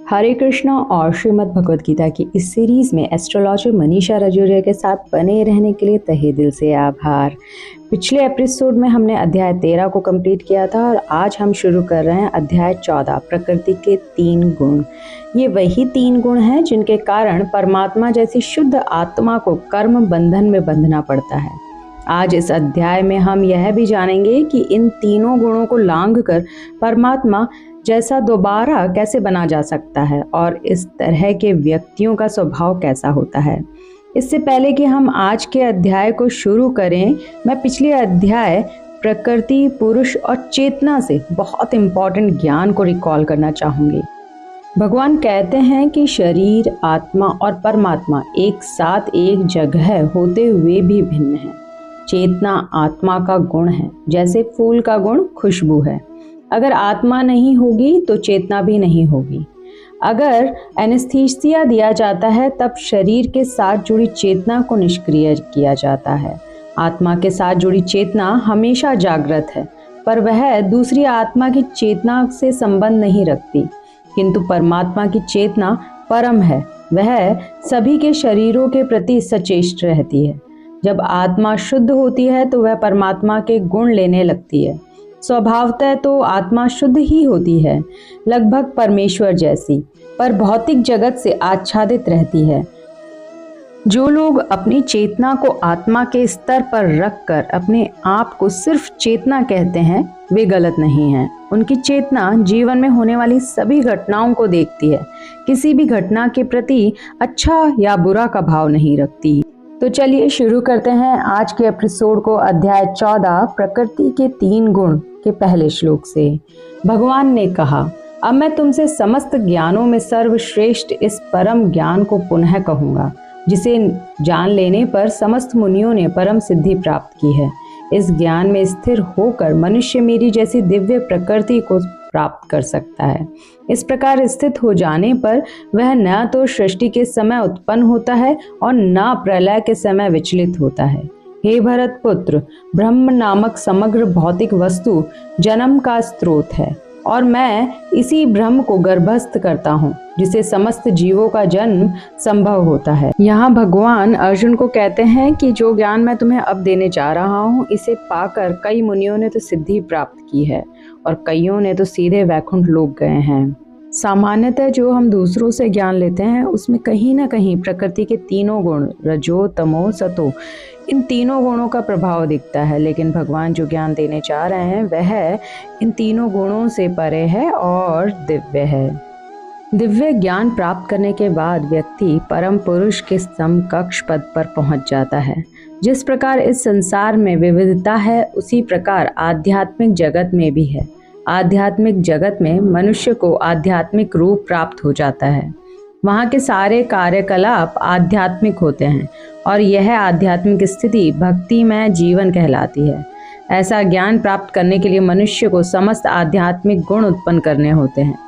हरे कृष्णा और श्रीमद् भगवद गीता की इस सीरीज में एस्ट्रोलॉजर मनीषा रजौरिया के साथ बने रहने के लिए तहे दिल से आभार। पिछले एपिसोड में हमने अध्याय 13 को कंप्लीट किया था और आज हम शुरू कर रहे हैं अध्याय 14 प्रकृति के 3 गुण। ये वही 3 गुण हैं जिनके कारण परमात्मा जैसी शुद्ध आत्मा को कर्म बंधन में बंधना पड़ता है। आज इस अध्याय में हम यह भी जानेंगे कि इन तीनों गुणों को लांघ कर परमात्मा जैसा दोबारा कैसे बना जा सकता है और इस तरह के व्यक्तियों का स्वभाव कैसा होता है। इससे पहले कि हम आज के अध्याय को शुरू करें, मैं पिछले अध्याय प्रकृति, पुरुष और चेतना से बहुत इम्पोर्टेंट ज्ञान को रिकॉल करना चाहूँगी। भगवान कहते हैं कि शरीर, आत्मा और परमात्मा एक साथ एक जगह होते हुए भी भिन्न है। चेतना आत्मा का गुण है, जैसे फूल का गुण खुशबू है। अगर आत्मा नहीं होगी तो चेतना भी नहीं होगी। अगर एनेस्थीसिया दिया जाता है तब शरीर के साथ जुड़ी चेतना को निष्क्रिय किया जाता है। आत्मा के साथ जुड़ी चेतना हमेशा जागृत है, पर वह दूसरी आत्मा की चेतना से संबंध नहीं रखती। किंतु परमात्मा की चेतना परम है, वह सभी के शरीरों के प्रति सचेष्ट रहती है। जब आत्मा शुद्ध होती है तो वह परमात्मा के गुण लेने लगती है। स्वभावतः तो आत्मा शुद्ध ही होती है, लगभग परमेश्वर जैसी, पर भौतिक जगत से आच्छादित रहती है। जो लोग अपनी चेतना को आत्मा के स्तर पर रखकर अपने आप को सिर्फ चेतना कहते हैं, वे गलत नहीं हैं। उनकी चेतना जीवन में होने वाली सभी घटनाओं को देखती है, किसी भी घटना के प्रति अच्छा या बुरा का भाव नहीं रखती। तो चलिए शुरू करते हैं आज के एपिसोड को अध्याय 14 प्रकृति के 3 गुण के पहले श्लोक से। भगवान ने कहा, अब मैं तुमसे समस्त ज्ञानों में सर्वश्रेष्ठ इस परम ज्ञान को पुनः कहूँगा, जिसे जान लेने पर समस्त मुनियों ने परम सिद्धि प्राप्त की है। इस ज्ञान में स्थिर होकर मनुष्य मेरी जैसी दिव्य प्रकृति को प्राप्त कर सकता है। इस प्रकार स्थित हो जाने पर वह न तो सृष्टि के समय उत्पन्न होता है और न प्रलय के समय विचलित होता है। हे भरत पुत्र, ब्रह्म नामक समग्र भौतिक वस्तु जन्म का स्रोत है और मैं इसी ब्रह्म को गर्भस्थ करता हूँ, जिसे समस्त जीवों का जन्म संभव होता है। यहाँ भगवान अर्जुन को कहते हैं कि जो ज्ञान मैं तुम्हें अब देने जा रहा हूँ, इसे पाकर कई मुनियों ने तो सिद्धि प्राप्त की है और कईयों ने तो सीधे वैकुंठ लोक गए हैं। सामान्यतः जो हम दूसरों से ज्ञान लेते हैं उसमें कहीं ना कहीं प्रकृति के 3 गुण रजो, तमो, सतो, इन 3 गुणों का प्रभाव दिखता है। लेकिन भगवान जो ज्ञान देने जा रहे हैं वह इन 3 गुणों से परे है और दिव्य है। दिव्य ज्ञान प्राप्त करने के बाद व्यक्ति परम पुरुष के समकक्ष पद पर पहुंच जाता है। जिस प्रकार इस संसार में विविधता है, उसी प्रकार आध्यात्मिक जगत में भी है। आध्यात्मिक जगत में मनुष्य को आध्यात्मिक रूप प्राप्त हो जाता है। वहाँ के सारे कार्यकलाप आध्यात्मिक होते हैं और यह आध्यात्मिक स्थिति भक्तिमय जीवन कहलाती है। ऐसा ज्ञान प्राप्त करने के लिए मनुष्य को समस्त आध्यात्मिक गुण उत्पन्न करने होते हैं।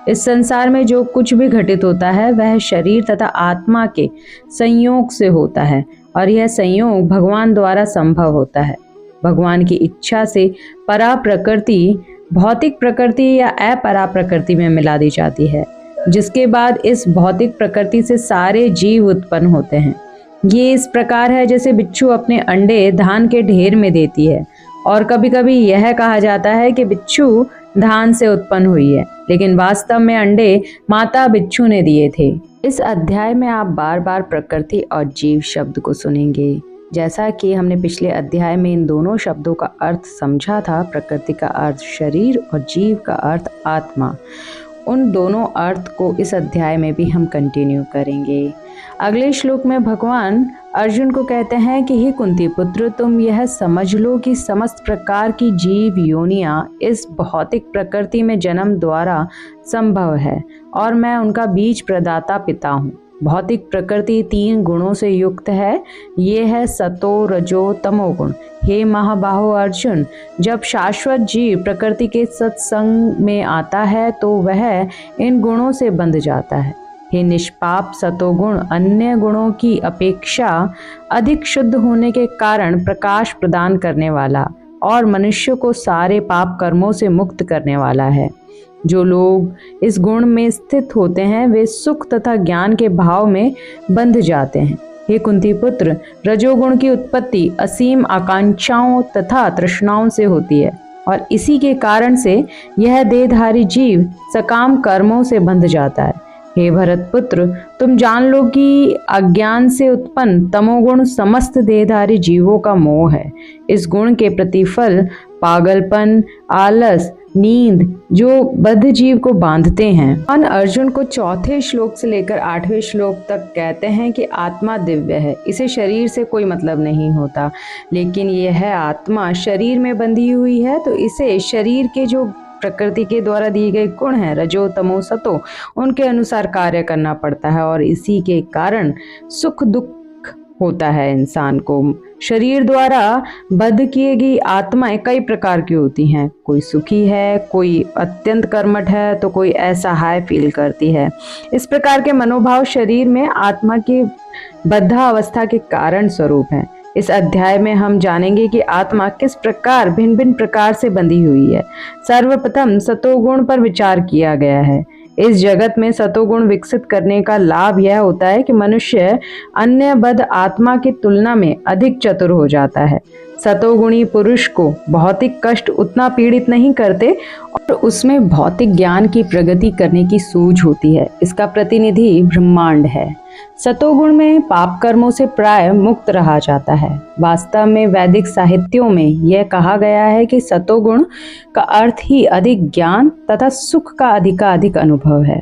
इस संसार में जो कुछ भी घटित होता है वह शरीर तथा आत्मा के संयोग से होता है और यह संयोग भगवान द्वारा संभव होता है। भगवान की इच्छा से परा प्रकृति भौतिक प्रकृति या अपरा प्रकृति में मिला दी जाती है, जिसके बाद इस भौतिक प्रकृति से सारे जीव उत्पन्न होते हैं। ये इस प्रकार है जैसे बिच्छू अपने अंडे धान के ढेर में देती है और कभी कभी यह कहा जाता है कि बिच्छू धान से उत्पन्न हुई है, लेकिन वास्तव में अंडे माता बिच्छू ने दिए थे। इस अध्याय में आप बार बार प्रकृति और जीव शब्द को सुनेंगे। जैसा कि हमने पिछले अध्याय में इन दोनों शब्दों का अर्थ समझा था, प्रकृति का अर्थ शरीर और जीव का अर्थ आत्मा, उन दोनों अर्थ को इस अध्याय में भी हम कंटिन्यू करेंगे। अगले श्लोक में भगवान अर्जुन को कहते हैं कि हे कुंती पुत्र, तुम यह समझ लो कि समस्त प्रकार की जीव योनियां इस भौतिक प्रकृति में जन्म द्वारा संभव है और मैं उनका बीज प्रदाता पिता हूँ। भौतिक प्रकृति 3 गुणों से युक्त है। ये है सतो, रजो, तमो गुण। हे महाबाहो अर्जुन, जब शाश्वत जीव प्रकृति के सत्संग में आता है तो वह इन गुणों से बंध जाता है। हे निष्पाप सतोगुण अन्य गुणों की अपेक्षा अधिक शुद्ध होने के कारण प्रकाश प्रदान करने वाला और मनुष्य को सारे पाप कर्मों से मुक्त करने वाला है। जो लोग इस गुण में स्थित होते हैं वे सुख तथा ज्ञान के भाव में बंध जाते हैं। हे कुंती पुत्र, रजोगुण की उत्पत्ति असीम आकांक्षाओं तथा तृष्णाओं से होती है और इसी के कारण से यह देहधारी जीव सकाम कर्मों से बंध जाता है। हे भरत पुत्र, तुम जान लो कि अज्ञान से उत्पन्न तमोगुण समस्त देहधारी जीवों का मोह है। इस गुण के प्रतिफल पागलपन, आलस, नींद जो बद्ध जीव को बांधते हैं। भगवान अर्जुन को चौथे श्लोक से लेकर 8वें श्लोक तक कहते हैं कि आत्मा दिव्य है, इसे शरीर से कोई मतलब नहीं होता, लेकिन यह आत्मा शरीर में बंधी हुई है तो इसे शरीर के जो प्रकृति के द्वारा दिए गए गुण हैं रजो तमो सतो, उनके अनुसार कार्य करना पड़ता है और इसी के कारण सुख दुख होता है। इंसान को शरीर द्वारा बद्ध किए गई आत्माएं कई प्रकार की होती हैं, कोई सुखी है, कोई अत्यंत कर्मठ है, तो कोई असहाय फील करती है। इस प्रकार के मनोभाव शरीर में आत्मा की बद्धा अवस्था के कारण स्वरूप है। इस अध्याय में हम जानेंगे कि आत्मा किस प्रकार भिन्न भिन्न प्रकार से बंधी हुई है। सर्वप्रथम सतोगुण पर विचार किया गया है। इस जगत में सतोगुण विकसित करने का लाभ यह होता है कि मनुष्य अन्य बद्ध आत्मा की तुलना में अधिक चतुर हो जाता है। सतोगुणी पुरुष को भौतिक कष्ट उतना पीड़ित नहीं करते और उसमें भौतिक ज्ञान की प्रगति करने की सूझ होती है। इसका प्रतिनिधि ब्रह्मांड है। सतोगुण में पाप कर्मों से प्राय मुक्त रहा जाता है। वास्तव में वैदिक साहित्यों में यह कहा गया है कि सतोगुण का अर्थ ही अधिक ज्ञान तथा सुख का अधिकाधिक अनुभव है।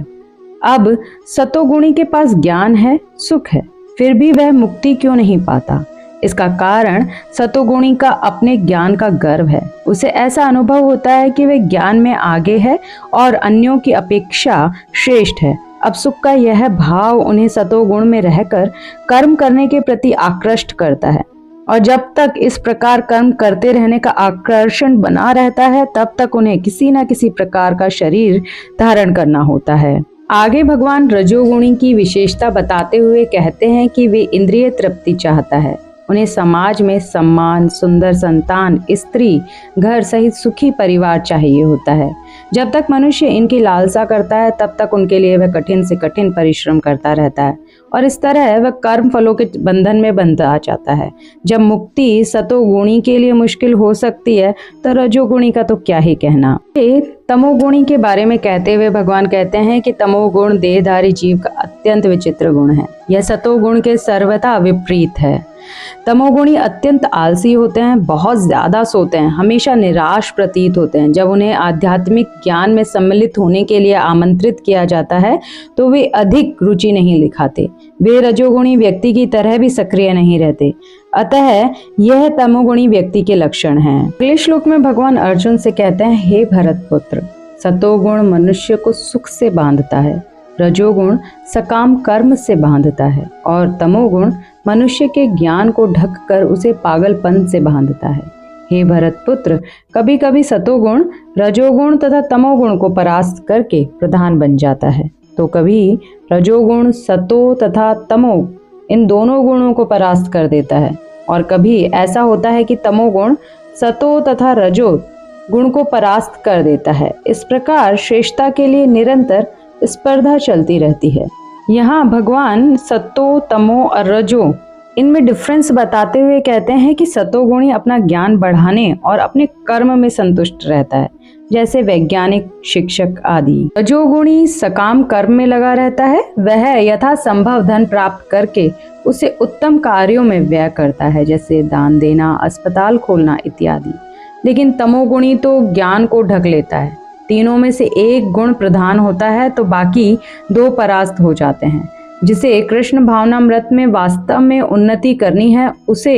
अब सतोगुणी के पास ज्ञान है, सुख है, फिर भी वह मुक्ति क्यों नहीं पाता? इसका कारण सतोगुणी का अपने ज्ञान का गर्व है। उसे ऐसा अनुभव होता है कि वह ज्ञान में आगे है और अन्यों की अपेक्षा श्रेष्ठ है। अब सुख का यह भाव उन्हें सतोगुण में रहकर कर्म करने के प्रति आकृष्ट करता है और जब तक इस प्रकार कर्म करते रहने का आकर्षण बना रहता है तब तक उन्हें किसी न किसी प्रकार का शरीर धारण करना होता है। आगे भगवान रजोगुणी की विशेषता बताते हुए कहते हैं कि वे इंद्रिय तृप्ति चाहता है। उन्हें समाज में सम्मान, सुंदर संतान, स्त्री, घर सहित सुखी परिवार चाहिए होता है। जब तक मनुष्य इनकी लालसा करता है तब तक उनके लिए वह कठिन से कठिन परिश्रम करता रहता है और इस तरह वह कर्म फलों के बंधन में बंधा जाता है। जब मुक्ति सतोगुणी के लिए मुश्किल हो सकती है तो रजोगुणी का तो क्या ही कहना। तमोगुणी के बारे में कहते हुए भगवान कहते हैं कि तमोगुण देहधारी जीव का अत्यंत विचित्र गुण है। यह सतोगुण के सर्वथा विपरीत है। तमोगुणी अत्यंत आलसी होते हैं, बहुत ज्यादा सोते हैं, हमेशा निराश प्रतीत होते हैं। जब उन्हें आध्यात्मिक ज्ञान में सम्मिलित होने के लिए आमंत्रित किया जाता है तो वे अधिक रुचि नहीं दिखाते। वे रजोगुणी व्यक्ति की तरह भी सक्रिय नहीं रहते। अतः यह तमोगुणी व्यक्ति के लक्षण हैं। अगले श्लोक में भगवान अर्जुन से कहते हैं, हे भरत पुत्र, सतोगुण मनुष्य को सुख से बांधता है, रजोगुण सकाम कर्म से बांधता है और तमोगुण मनुष्य के ज्ञान को ढक कर उसे पागलपन से बांधता है। हे भरत पुत्र, कभी कभी सतोगुण रजोगुण तथा तमोगुण को परास्त करके प्रधान बन जाता है तो कभी रजोगुण सतो तथा तमो इन दोनों गुणों को परास्त कर देता है और कभी ऐसा होता है कि तमोगुण सतो तथा रजो गुण को परास्त कर देता है। इस प्रकार श्रेष्ठता के लिए निरंतर स्पर्धा चलती रहती है। यहाँ भगवान सतो, तमो और रजो इनमें डिफरेंस बताते हुए कहते हैं कि सतोगुणी अपना ज्ञान बढ़ाने और अपने कर्म में संतुष्ट रहता है, जैसे वैज्ञानिक, शिक्षक आदि। रजोगुणी सकाम कर्म में लगा रहता है, वह यथा संभव धन प्राप्त करके उसे उत्तम कार्यों में व्यय करता है, जैसे दान देना, अस्पताल खोलना इत्यादि। लेकिन तमोगुणी तो ज्ञान को ढक लेता है। तीनों में से एक गुण प्रधान होता है तो बाकी दो परास्त हो जाते हैं। जिसे कृष्ण भावनामृत में वास्तव में उन्नति करनी है उसे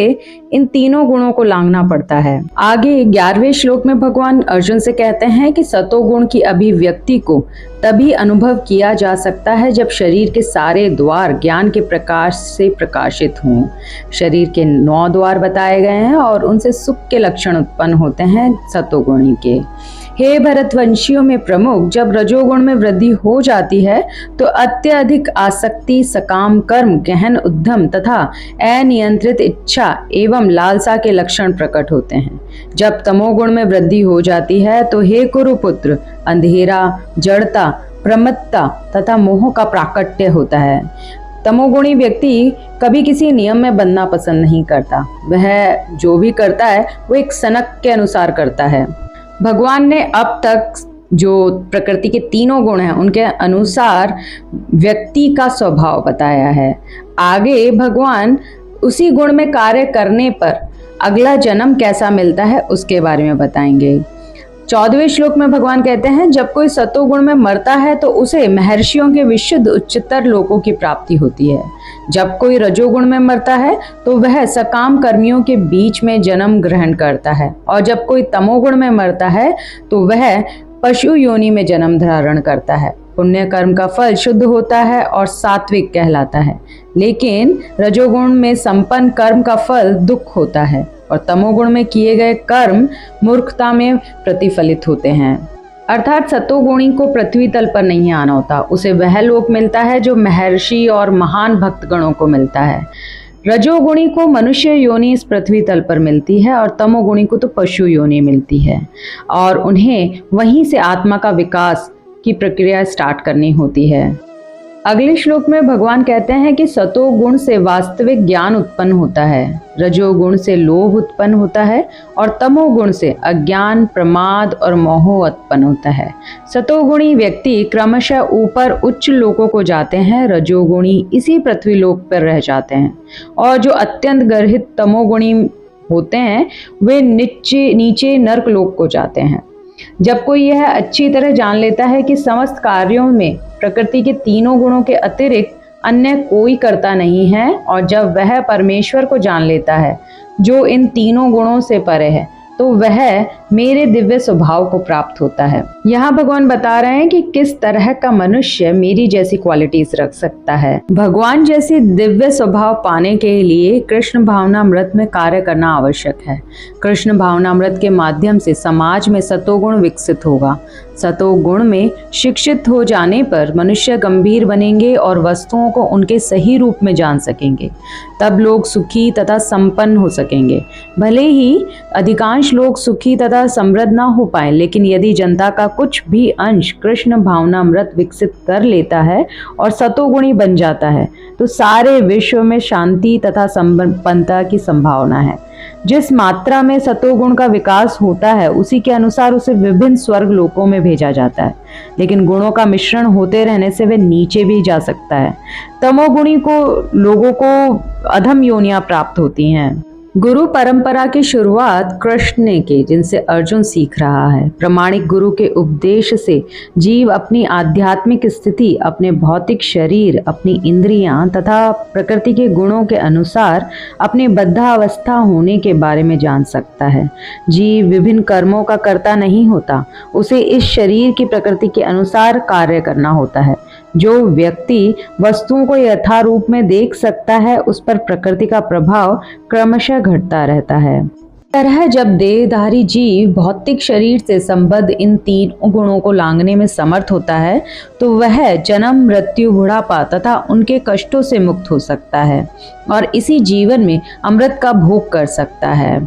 इन तीनों गुणों को लांघना पड़ता है। आगे 11वें श्लोक में भगवान अर्जुन से कहते हैं कि सतोगुण की अभिव्यक्ति को तभी अनुभव किया जा सकता है जब शरीर के सारे द्वार ज्ञान के प्रकाश से प्रकाशित हों। शरीर के 9 द्वार बताए गए हैं और उनसे सुख के लक्षण उत्पन्न होते हैं सतोगुणी के। हे भरतवंशियों में प्रमुख, जब रजोगुण में वृद्धि हो जाती है तो अत्यधिक आसक्ति, सकाम कर्म, गहन उद्यम तथा अनियंत्रित इच्छा एवं लालसा के लक्षण प्रकट होते हैं। जब तमोगुण में वृद्धि हो जाती है तो हे कुरुपुत्र, अंधेरा, जड़ता, प्रमत्ता तथा मोह का प्राकट्य होता है। तमोगुणी व्यक्ति कभी किसी नियम में बंधना पसंद नहीं करता। वह जो भी करता है वो एक सनक के अनुसार करता है। भगवान ने अब तक जो प्रकृति के तीनों गुण हैं उनके अनुसार व्यक्ति का स्वभाव बताया है। आगे भगवान उसी गुण में कार्य करने पर अगला जन्म कैसा मिलता है उसके बारे में बताएंगे। 14वें श्लोक में भगवान कहते हैं, जब कोई सतोगुण में मरता है तो उसे महर्षियों के विशुद्ध उच्चतर लोकों की प्राप्ति होती है। जब कोई रजोगुण में मरता है तो वह सकाम कर्मियों के बीच में जन्म ग्रहण करता है, और जब कोई तमोगुण में मरता है तो वह पशु योनि में जन्म धारण करता है। पुण्य कर्म का फल शुद्ध होता है और सात्विक कहलाता है, लेकिन रजोगुण में संपन्न कर्म का फल दुख होता है और तमोगुण में किए गए कर्म मूर्खता में प्रतिफलित होते हैं। अर्थात सतोगुणी को पृथ्वी तल पर नहीं आना होता, उसे वह लोक मिलता है जो महर्षि और महान भक्तगणों को मिलता है। रजोगुणी को मनुष्य योनि इस पृथ्वी तल पर मिलती है और तमोगुणी को तो पशु योनि मिलती है, और उन्हें वहीं से आत्मा का विकास की प्रक्रिया स्टार्ट करनी होती है। अगले श्लोक में भगवान कहते हैं कि सतोगुण से वास्तविक ज्ञान उत्पन्न होता है, रजोगुण से लोभ उत्पन्न होता है और तमोगुण से अज्ञान, प्रमाद और मोह उत्पन्न होता है। सतोगुणी व्यक्ति क्रमशः ऊपर उच्च लोकों को जाते हैं, रजोगुणी इसी पृथ्वी लोक पर रह जाते हैं, और जो अत्यंत गर्हित तमोगुणी होते हैं वे नीचे नरक लोक को जाते हैं। जब कोई यह अच्छी तरह जान लेता है कि समस्त कार्यों में प्रकृति के तीनों गुणों के अतिरिक्त अन्य कोई करता नहीं है, और जब वह परमेश्वर को जान लेता है जो इन तीनों गुणों से परे है, तो वह मेरे दिव्य स्वभाव को प्राप्त होता है। यहाँ भगवान बता रहे हैं कि किस तरह का मनुष्य मेरी जैसी क्वालिटीज रख सकता है। भगवान जैसी दिव्य स्वभाव पाने के लिए कृष्ण भावनामृत में कार्य करना आवश्यक है। कृष्ण भावनामृत के माध्यम से समाज में सतोगुण विकसित होगा। सतोगुण में शिक्षित हो जाने पर मनुष्य गंभीर बनेंगे और वस्तुओं को उनके सही रूप में जान सकेंगे। तब लोग सुखी तथा संपन्न हो सकेंगे। भले ही अधिकांश लोग सुखी तथा समृद्ध ना हो पाए, लेकिन यदि जनता का कुछ भी अंश कृष्ण भावनामृत विकसित कर लेता है और सतोगुणी बन जाता है, तो सारे विश्व में शांति तथा संपन्नता की संभावना है। जिस मात्रा में सतोगुण का विकास होता है उसी के अनुसार उसे विभिन्न स्वर्ग लोकों में भेजा जाता है, लेकिन गुणों का मिश्रण होते रहने से वे नीचे भी जा सकता है। तमोगुणी को लोगों को अधम योनियां प्राप्त होती हैं। गुरु परंपरा की शुरुआत कृष्ण ने की, जिनसे अर्जुन सीख रहा है। प्रामाणिक गुरु के उपदेश से जीव अपनी आध्यात्मिक स्थिति, अपने भौतिक शरीर, अपनी इंद्रियां तथा प्रकृति के गुणों के अनुसार अपनी बद्धावस्था होने के बारे में जान सकता है। जीव विभिन्न कर्मों का कर्ता नहीं होता, उसे इस शरीर की प्रकृति के अनुसार कार्य करना होता है। जो व्यक्ति वस्तुओं को यथारूप में देख सकता है उस पर प्रकृति का प्रभाव क्रमशः घटता रहता है। तरह जब देहधारी जीव भौतिक शरीर से संबद्ध इन तीन गुणों को लांघने में समर्थ होता है तो वह जन्म, मृत्यु, बुढ़ापा तथा उनके कष्टों से मुक्त हो सकता है और इसी जीवन में अमृत का भोग कर सकता है।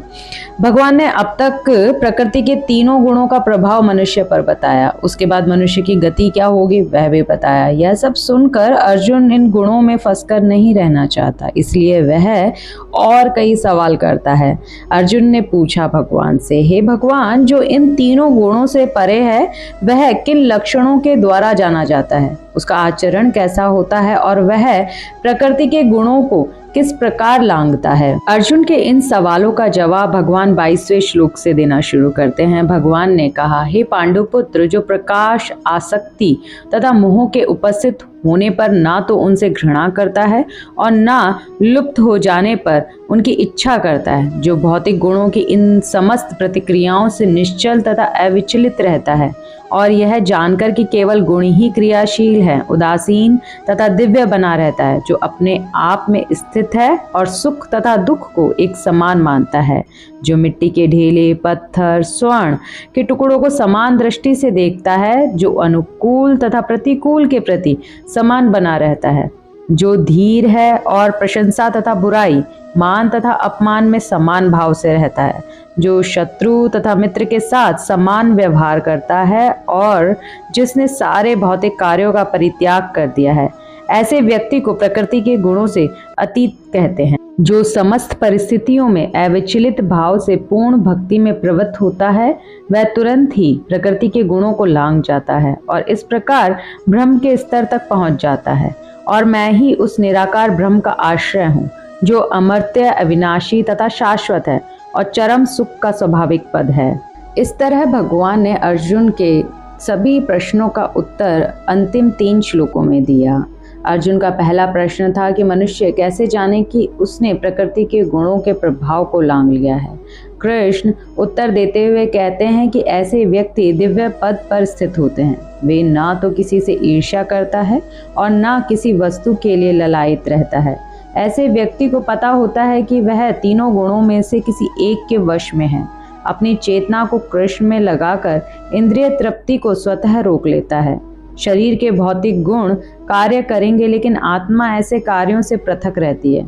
भगवान ने अब तक प्रकृति के तीनों गुणों का प्रभाव मनुष्य पर बताया, उसके बाद मनुष्य की गति क्या होगी वह भी बताया। यह सब सुनकर अर्जुन इन गुणों में फंसकर नहीं रहना चाहता, इसलिए वह और कई सवाल करता है। अर्जुन ने पूछा भगवान से, हे भगवान, जो इन तीनों गुणों से परे है वह किन लक्षणों के द्वारा जाना जाता है, उसका आचरण कैसा होता है और वह प्रकृति के गुणों को किस प्रकार लांघता है। अर्जुन के इन सवालों का जवाब भगवान 22वें श्लोक से देना शुरू करते हैं। भगवान ने कहा, हे पांडुपुत्र, जो प्रकाश, आसक्ति तथा मोह के उपस्थित होने पर ना तो उनसे घृणा करता है और ना लुप्त हो जाने पर उनकी इच्छा करता है, जो भौतिक गुणों की इन समस्त प्रतिक्रियाओं से निश्चल तथा अविचलित रहता है, और यह जानकर कि केवल गुण ही क्रियाशील है, उदासीन तथा दिव्य बना रहता है, जो अपने आप में स्थित है और सुख तथा दुख को एक समान मानता है, जो मिट्टी के ढेले, पत्थर, स्वर्ण के टुकड़ों को समान दृष्टि से देखता है, जो अनुकूल तथा प्रतिकूल के प्रति समान बना रहता है, जो धीर है और प्रशंसा तथा बुराई, मान तथा अपमान में समान भाव से रहता है, जो शत्रु तथा मित्र के साथ समान व्यवहार करता है और जिसने सारे भौतिक कार्यों का परित्याग कर दिया है। ऐसे व्यक्ति को प्रकृति के गुणों से अतीत कहते हैं। जो समस्त परिस्थितियों में अविचलित भाव से पूर्ण भक्ति में प्रवृत्त होता है, वह तुरंत ही प्रकृति के गुणों को लांघ जाता है और इस प्रकार ब्रह्म के स्तर तक पहुंच जाता है। और मैं ही उस निराकार ब्रह्म का आश्रय हूँ, जो अमर्त्य, अविनाशी तथा शाश्वत है और चरम सुख का स्वाभाविक पद है। इस तरह भगवान ने अर्जुन के सभी प्रश्नों का उत्तर अंतिम 3 श्लोकों में दिया। अर्जुन का पहला प्रश्न था कि मनुष्य कैसे जाने कि उसने प्रकृति के गुणों के प्रभाव को लांघ लिया है। कृष्ण उत्तर देते हुए कहते हैं कि ऐसे व्यक्ति दिव्य पद पर स्थित होते हैं। वे ना तो किसी से ईर्ष्या करता है और ना किसी वस्तु के लिए ललायित रहता है। ऐसे व्यक्ति को पता होता है कि वह तीनों गुणों में से किसी एक के वश में है। अपनी चेतना को कृष्ण में लगाकर इंद्रिय तृप्ति को स्वतः रोक लेता है। शरीर के भौतिक गुण कार्य करेंगे, लेकिन आत्मा ऐसे कार्यों से पृथक रहती है।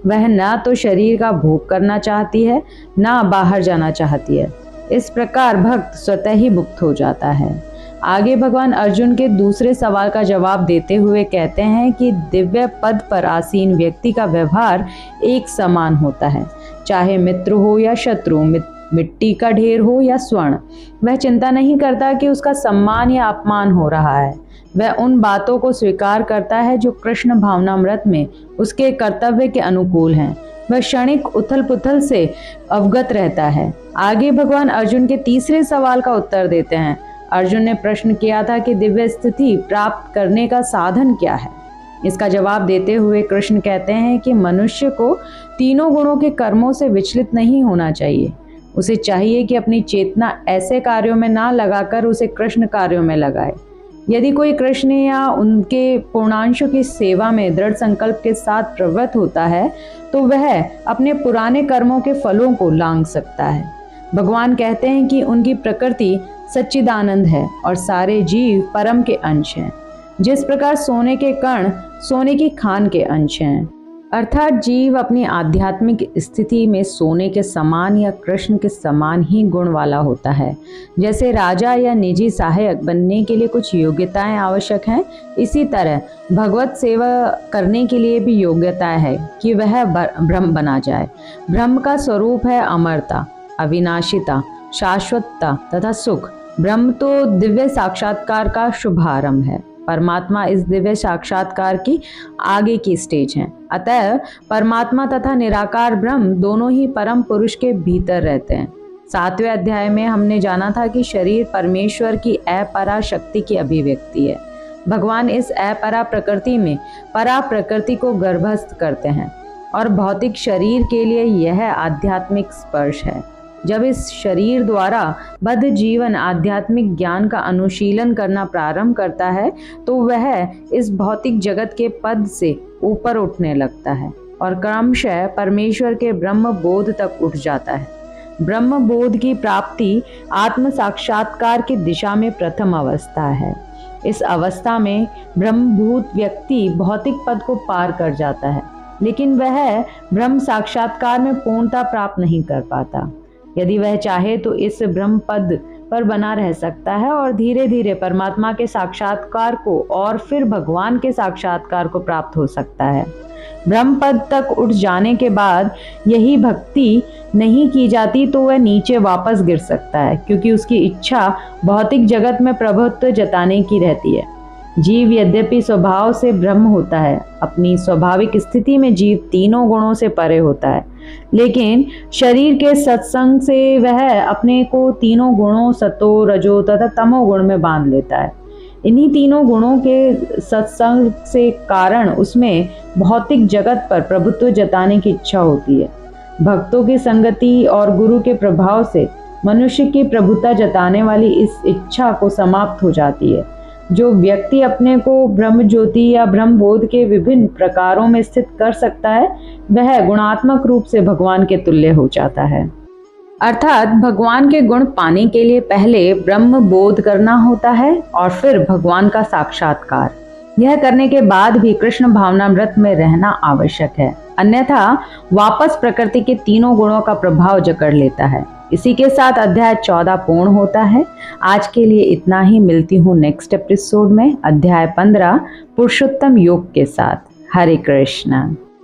वह न तो शरीर का भोग करना चाहती है, न बाहर जाना चाहती है। इस प्रकार भक्त स्वतः ही मुक्त हो जाता है। आगे भगवान अर्जुन के दूसरे सवाल का जवाब देते हुए कहते हैं कि दिव्य पद पर आसीन व्यक्ति का व्यवहार एक समान होता है, चाहे मित्र हो या शत्रु, मिट्टी का ढेर हो या स्वर्ण। वह चिंता नहीं करता कि उसका सम्मान या अपमान हो रहा है। वह उन बातों को स्वीकार करता है जो कृष्ण भावनामृत में उसके कर्तव्य के अनुकूल हैं। वह क्षणिक उथल पुथल से अवगत रहता है। आगे भगवान अर्जुन के तीसरे सवाल का उत्तर देते हैं। अर्जुन ने प्रश्न किया था कि दिव्य स्थिति प्राप्त करने का साधन क्या है। इसका जवाब देते हुए कृष्ण कहते हैं कि मनुष्य को तीनों गुणों के कर्मों से विचलित नहीं होना चाहिए। उसे चाहिए कि अपनी चेतना ऐसे कार्यों में ना लगाकर उसे कृष्ण कार्यों में लगाए। यदि कोई कृष्ण या उनके पूर्णांशों की सेवा में दृढ़ संकल्प के साथ प्रवृत्त होता है, तो वह अपने पुराने कर्मों के फलों को लांघ सकता है। भगवान कहते हैं कि उनकी प्रकृति सच्चिदानंद है और सारे जीव परम के अंश हैं। जिस प्रकार सोने के कण सोने की खान के अंश हैं, अर्थात जीव अपनी आध्यात्मिक स्थिति में सोने के समान या कृष्ण के समान ही गुण वाला होता है। जैसे राजा या निजी सहायक बनने के लिए कुछ योग्यताएं आवश्यक हैं, इसी तरह भगवत सेवा करने के लिए भी योग्यताएं है कि वह ब्रह्म बना जाए। ब्रह्म का स्वरूप है अमरता, अविनाशिता, शाश्वतता तथा सुख। ब्रह्म तो दिव्य साक्षात्कार का शुभारंभ है। परमात्मा इस दिव्य साक्षात्कार की आगे की स्टेज है। अतः परमात्मा तथा निराकार ब्रह्म दोनों ही परम पुरुष के भीतर रहते हैं। 7वें अध्याय में हमने जाना था कि शरीर परमेश्वर की अपरा शक्ति की अभिव्यक्ति है। भगवान इस अपरा प्रकृति में परा प्रकृति को गर्भस्थ करते हैं और भौतिक शरीर के लिए यह आध्यात्मिक स्पर्श है। जब इस शरीर द्वारा बद्ध जीवन आध्यात्मिक ज्ञान का अनुशीलन करना प्रारंभ करता है, तो वह इस भौतिक जगत के पद से ऊपर उठने लगता है और क्रमशः परमेश्वर के ब्रह्म बोध तक उठ जाता है। ब्रह्म बोध की प्राप्ति आत्म साक्षात्कार की दिशा में प्रथम अवस्था है। इस अवस्था में ब्रह्मभूत व्यक्ति भौतिक पद को पार कर जाता है, लेकिन वह ब्रह्म साक्षात्कार में पूर्णता प्राप्त नहीं कर पाता। यदि वह चाहे तो इस ब्रह्म पद पर बना रह सकता है और धीरे धीरे परमात्मा के साक्षात्कार को और फिर भगवान के साक्षात्कार को प्राप्त हो सकता है। ब्रह्म पद तक उठ जाने के बाद यही भक्ति नहीं की जाती तो वह नीचे वापस गिर सकता है, क्योंकि उसकी इच्छा भौतिक जगत में प्रभुत्व जताने की रहती है। जीव यद्यपि स्वभाव से ब्रह्म होता है, अपनी स्वाभाविक स्थिति में जीव तीनों गुणों से परे होता है, लेकिन शरीर के सत्संग से वह अपने को तीनों गुणों सतो, रजो तथा तमो गुण में बांध लेता है। इन्हीं तीनों गुणों के सत्संग से कारण उसमें भौतिक जगत पर प्रभुत्व जताने की इच्छा होती है। भक्तों की संगति और गुरु के प्रभाव से मनुष्य की प्रभुता जताने वाली इस इच्छा को समाप्त हो जाती है। जो व्यक्ति अपने को ब्रह्म ज्योति या ब्रह्म बोध के विभिन्न प्रकारों में स्थित कर सकता है, वह गुणात्मक रूप से भगवान के तुल्य हो जाता है। अर्थात भगवान के गुण पाने के लिए पहले ब्रह्म बोध करना होता है और फिर भगवान का साक्षात्कार। यह करने के बाद भी कृष्ण भावनामृत में रहना आवश्यक है, अन्यथा वापस प्रकृति के तीनों गुणों का प्रभाव जकड़ लेता है। इसी के साथ अध्याय 14 पूर्ण होता है। आज के लिए इतना ही। मिलती हूँ नेक्स्ट एपिसोड में अध्याय 15 पुरुषोत्तम योग के साथ। हरे कृष्ण।